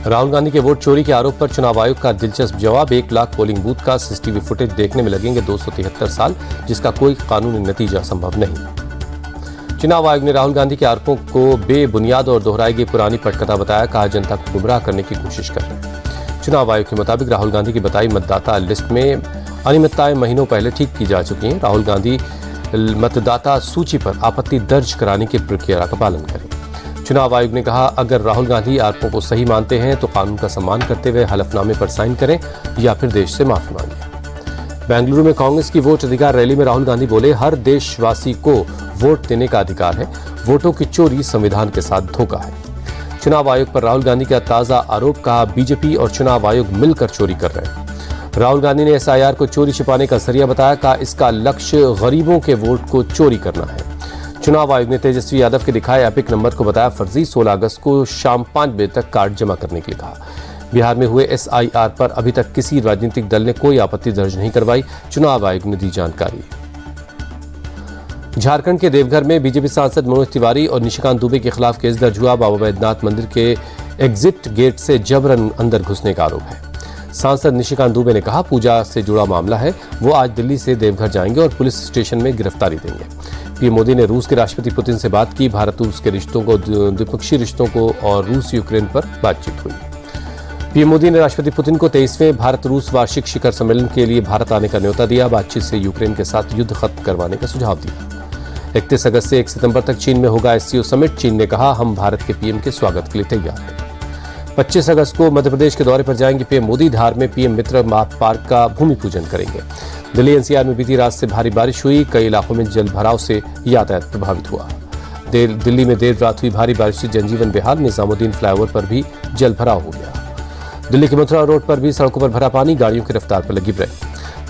राहुल गांधी के वोट चोरी के आरोप पर चुनाव आयोग का दिलचस्प जवाब। 1 लाख पोलिंग बूथ का सीसीटीवी फुटेज देखने में लगेंगे 273 साल, जिसका कोई कानूनी नतीजा संभव नहीं। चुनाव आयोग ने राहुल गांधी के आरोपों को बेबुनियाद और दोहराई गई पुरानी पटकथा बताया। कहा, जनता को गुमराह करने की कोशिश कर रहे हैं। चुनाव आयोग के मुताबिक राहुल गांधी की बताई मतदाता लिस्ट में अनियमितताएं महीनों पहले ठीक की जा चुकी हैं। राहुल गांधी मतदाता सूची पर आपत्ति दर्ज कराने की प्रक्रिया का पालन करें। चुनाव आयोग ने कहा, अगर राहुल गांधी आरोपों को सही मानते हैं तो कानून का सम्मान करते हुए हलफनामे पर साइन करें या फिर देश से माफी मांगे। बेंगलुरु में कांग्रेस की वोट अधिकार रैली में राहुल गांधी बोले, हर देशवासी को वोट देने का अधिकार है। वोटों की चोरी संविधान के साथ धोखा है। चुनाव आयोग पर राहुल गांधी का ताजा आरोप। कहा, बीजेपी और चुनाव आयोग मिलकर चोरी कर रहे हैं। राहुल गांधी ने एसआईआर को चोरी छिपाने का जरिया बताया। कहा, इसका लक्ष्य गरीबों के वोट को चोरी करना है। चुनाव आयोग ने तेजस्वी यादव के दिखाए एपिक नंबर को बताया फर्जी। 16 अगस्त को शाम 5 बजे तक कार्ड जमा करने के लिए कहा। बिहार में हुए एसआईआर पर अभी तक किसी राजनीतिक दल ने कोई आपत्ति दर्ज नहीं करवाई। चुनाव आयोग ने दी जानकारी। झारखंड के देवघर में बीजेपी सांसद मनोज तिवारी और निशिकांत दुबे के खिलाफ केस दर्ज हुआ। बाबा बैद्यनाथ मंदिर के एग्जिट गेट से जबरन अंदर घुसने का आरोप है। सांसद निशिकांत दुबे ने कहा, पूजा से जुड़ा मामला है। वो आज दिल्ली से देवघर जाएंगे और पुलिस स्टेशन में गिरफ्तारी देंगे। पीएम मोदी ने रूस के राष्ट्रपति पुतिन से बात की। भारत रूस के रिश्तों को, द्विपक्षीय रिश्तों को और रूस यूक्रेन पर बातचीत हुई। पीएम मोदी ने राष्ट्रपति पुतिन को 23वें भारत रूस वार्षिक शिखर सम्मेलन के लिए भारत आने का न्योता दिया। बातचीत से यूक्रेन के साथ युद्ध खत्म करवाने का सुझाव दिया। 31 अगस्त से 1 सितंबर तक चीन में होगा एससीओ समिट। चीन ने कहा, हम भारत के पीएम के स्वागत के लिए तैयार हैं। 25 अगस्त को मध्य प्रदेश के दौरे पर जाएंगे पीएम मोदी। धार में पीएम मित्र पार्क का भूमि पूजन करेंगे। दिल्ली एनसीआर में बीती रात से भारी बारिश हुई। कई इलाकों में जल भराव से यातायात प्रभावित हुआ। दिल्ली में देर रात हुई भारी बारिश से जनजीवन बेहाल। निजामुद्दीन फ्लाईओवर पर भी जल भराव हो गया। दिल्ली के मथुरा रोड पर भी सड़कों पर भरा पानी, गाड़ियों की रफ्तार पर लगी ब्रेक।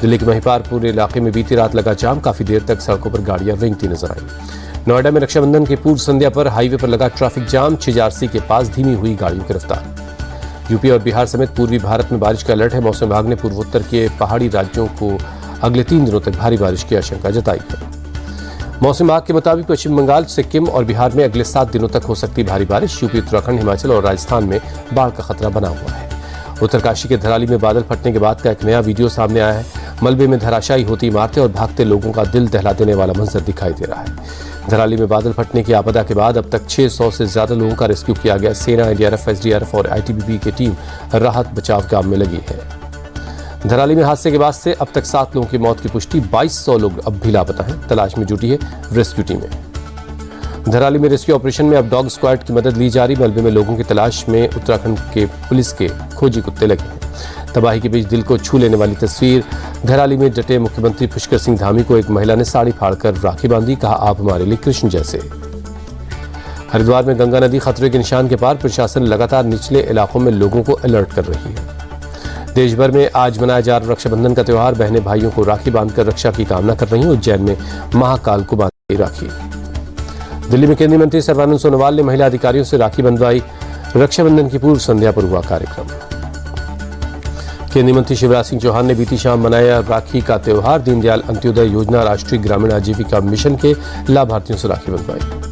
दिल्ली के महिपालपुर इलाके में बीती रात लगा जाम। काफी देर तक सड़कों पर गाड़ियां रेंगती नजर आई। नोएडा में रक्षाबंधन की पूर्व संध्या पर हाईवे पर लगा ट्रैफिक जाम। छिजारसी के पास धीमी हुई गाड़ियों की रफ्तार। यूपी और बिहार समेत पूर्वी भारत में बारिश का अलर्ट है। मौसम विभाग ने पूर्वोत्तर के पहाड़ी राज्यों को अगले 3 दिनों तक भारी बारिश की आशंका जताई है। मौसम विभाग के मुताबिक पश्चिम बंगाल, सिक्किम और बिहार में अगले 7 दिनों तक हो सकती भारी बारिश। यूपी, उत्तराखंड, हिमाचल और राजस्थान में बाढ़ का खतरा बना हुआ है। उत्तरकाशी के धराली में बादल फटने के बाद का एक नया वीडियो सामने आया है। मलबे में धराशायी होती इमारतें और भागते लोगों का दिल दहला देने वाला मंजर दिखाई दे रहा है। धराली में बादल फटने की आपदा के बाद अब तक 600 से ज्यादा लोगों का रेस्क्यू किया गया। सेना, एनडीआरएफ, एसडीआरएफ और आईटीबीपी की टीम राहत बचाव काम में लगी है। धराली में हादसे के बाद से अब तक 7 लोगों की मौत की पुष्टि। 2200 लोग अब भी लापता हैं। तलाश में जुटी है रेस्क्यू टीमें। धराली में रेस्क्यू ऑपरेशन में अब डॉग स्क्वाड की मदद ली जा रही। मलबे में लोगों की तलाश में उत्तराखंड के पुलिस के खोजी कुत्ते लगे हैं। तबाही के बीच दिल को छू लेने वाली तस्वीर। धराली में डटे मुख्यमंत्री पुष्कर सिंह धामी को एक महिला ने साड़ी फाड़कर राखी बांधी। कहा, आप हमारे लिए कृष्ण जैसे। हरिद्वार में गंगा नदी खतरे के निशान के पार। प्रशासन लगातार निचले इलाकों में लोगों को अलर्ट कर रही है। देश भर में आज मनाया जा रहा रक्षाबंधन का त्योहार। बहनें भाइयों को राखी बांधकर रक्षा की कामना कर रही हैं। उज्जैन में महाकाल को बांधी राखी। दिल्ली में केंद्रीय मंत्री सर्बानंद सोनोवाल ने महिला अधिकारियों से राखी बंधवाई। रक्षाबंधन की पूर्व संध्या पर हुआ कार्यक्रम। केंद्रीय मंत्री शिवराज सिंह चौहान ने बीती शाम मनाया राखी का त्योहार। दीनदयाल अंत्योदय योजना राष्ट्रीय ग्रामीण आजीविका मिशन के लाभार्थियों से राखी बंधवाई।